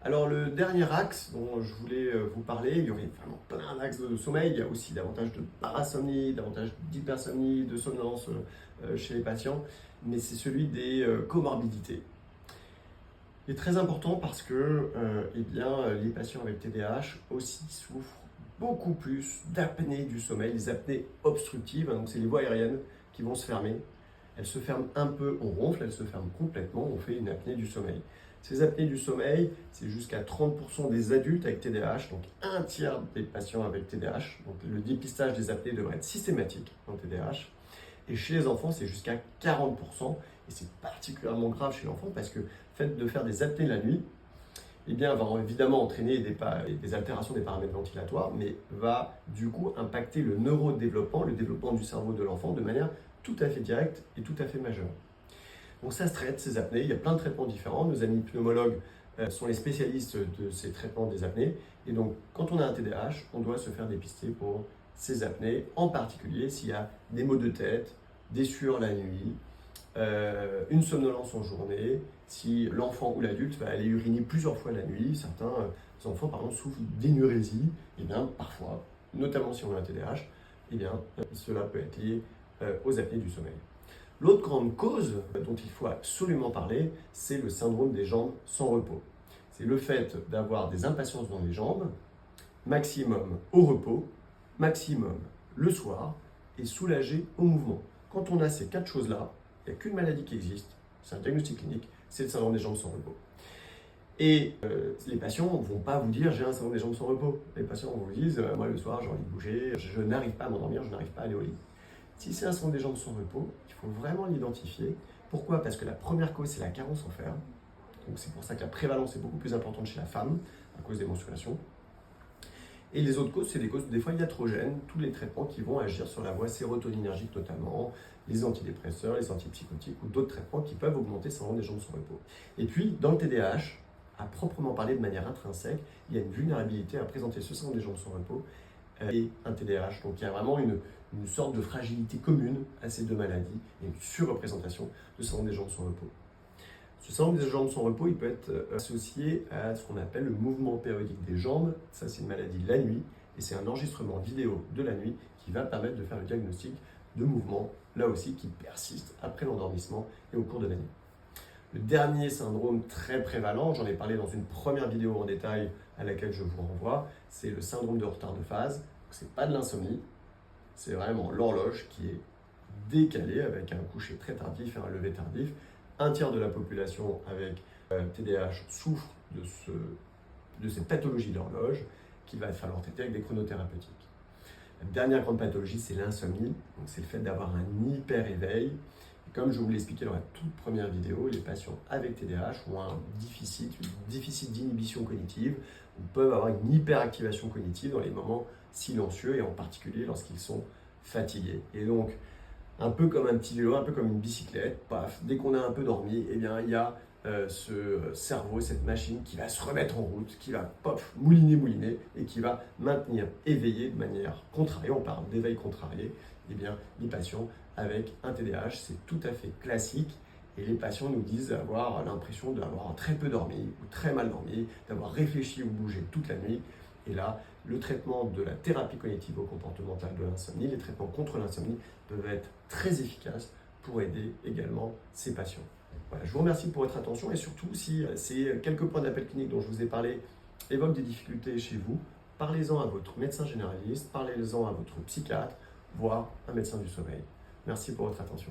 Alors le dernier axe dont je voulais vous parler, il y aurait vraiment plein d'axes de sommeil, il y a aussi davantage de parasomnie, davantage d'hypersomnie, de somnolence chez les patients, mais c'est celui des comorbidités. Il est très important parce que les patients avec TDAH aussi souffrent beaucoup plus d'apnée du sommeil, les apnées obstructives, donc c'est les voies aériennes qui vont se fermer. Elles se ferment un peu, on ronfle, elles se ferment complètement, on fait une apnée du sommeil. Ces apnées du sommeil, c'est jusqu'à 30% des adultes avec TDAH, donc un tiers des patients avec TDAH. Donc le dépistage des apnées devrait être systématique en TDAH. Et chez les enfants, c'est jusqu'à 40%. Et c'est particulièrement grave chez l'enfant parce que le fait de faire des apnées la nuit, eh bien, va évidemment entraîner des altérations des paramètres ventilatoires, mais va du coup impacter le neurodéveloppement, le développement du cerveau de l'enfant de manière tout à fait directe et tout à fait majeure. Donc ça se traite, ces apnées, il y a plein de traitements différents. Nos amis pneumologues sont les spécialistes de ces traitements des apnées. Et donc, quand on a un TDAH, on doit se faire dépister pour ces apnées, en particulier s'il y a des maux de tête, des sueurs la nuit, une somnolence en journée, si l'enfant ou l'adulte va aller uriner plusieurs fois la nuit. Certains enfants, par exemple, souffrent d'énurésie. Et bien, parfois, notamment si on a un TDAH, eh bien, cela peut être lié aux apnées du sommeil. L'autre grande cause dont il faut absolument parler, c'est le syndrome des jambes sans repos. C'est le fait d'avoir des impatiences dans les jambes, maximum au repos, maximum le soir, et soulagé au mouvement. Quand on a ces quatre choses-là, il n'y a qu'une maladie qui existe, c'est un diagnostic clinique, c'est le syndrome des jambes sans repos. Et les patients ne vont pas vous dire « j'ai un syndrome des jambes sans repos ». Les patients vous disent « moi le soir j'ai envie de bouger, je n'arrive pas à m'endormir, je n'arrive pas à aller au lit ». Si c'est un syndrome des jambes sans repos, il faut vraiment l'identifier. Pourquoi? Parce que la première cause, c'est la carence en fer. Donc c'est pour ça que la prévalence est beaucoup plus importante chez la femme, à cause des menstruations. Et les autres causes, c'est des causes des fois iatrogènes, tous les traitements qui vont agir sur la voie sérotoninergique notamment, les antidépresseurs, les antipsychotiques ou d'autres traitements qui peuvent augmenter le syndrome des jambes sans repos. Et puis, dans le TDAH, à proprement parler de manière intrinsèque, il y a une vulnérabilité à présenter ce syndrome des jambes sans repos et un TDAH. Donc il y a vraiment une sorte de fragilité commune à ces deux maladies et une surreprésentation de syndrome des jambes sans repos. Ce syndrome des jambes sans repos, il peut être associé à ce qu'on appelle le mouvement périodique des jambes. Ça, c'est une maladie de la nuit et c'est un enregistrement vidéo de la nuit qui va permettre de faire le diagnostic de mouvement, là aussi, qui persiste après l'endormissement et au cours de la nuit. Le dernier syndrome très prévalent, j'en ai parlé dans une première vidéo en détail à laquelle je vous renvoie, c'est le syndrome de retard de phase. Ce n'est pas de l'insomnie, c'est vraiment l'horloge qui est décalée avec un coucher très tardif et un lever tardif. Un tiers de la population avec TDAH souffre de cette pathologie d'horloge qu'il va falloir traiter avec des chronothérapeutiques. La dernière grande pathologie, c'est l'insomnie. C'est le fait d'avoir un hyper-éveil. Comme je vous l'ai expliqué dans la toute première vidéo, les patients avec TDAH ont un déficit d'inhibition cognitive, ou peuvent avoir une hyperactivation cognitive dans les moments silencieux et en particulier lorsqu'ils sont fatigués. Et donc, un peu comme un petit vélo, un peu comme une bicyclette, paf, dès qu'on a un peu dormi, eh bien, il y a ce cerveau, cette machine qui va se remettre en route, qui va mouliner et qui va maintenir éveillé de manière contrariée. On parle d'éveil contrarié. Eh bien, les patients avec un TDAH, c'est tout à fait classique. Et les patients nous disent avoir l'impression d'avoir très peu dormi ou très mal dormi, d'avoir réfléchi ou bougé toute la nuit. Et là, le traitement de la thérapie cognitivo-comportementale de l'insomnie, les traitements contre l'insomnie peuvent être très efficaces pour aider également ces patients. Voilà, je vous remercie pour votre attention et surtout, si ces quelques points d'appel clinique dont je vous ai parlé évoquent des difficultés chez vous, parlez-en à votre médecin généraliste, parlez-en à votre psychiatre, voire un médecin du sommeil. Merci pour votre attention.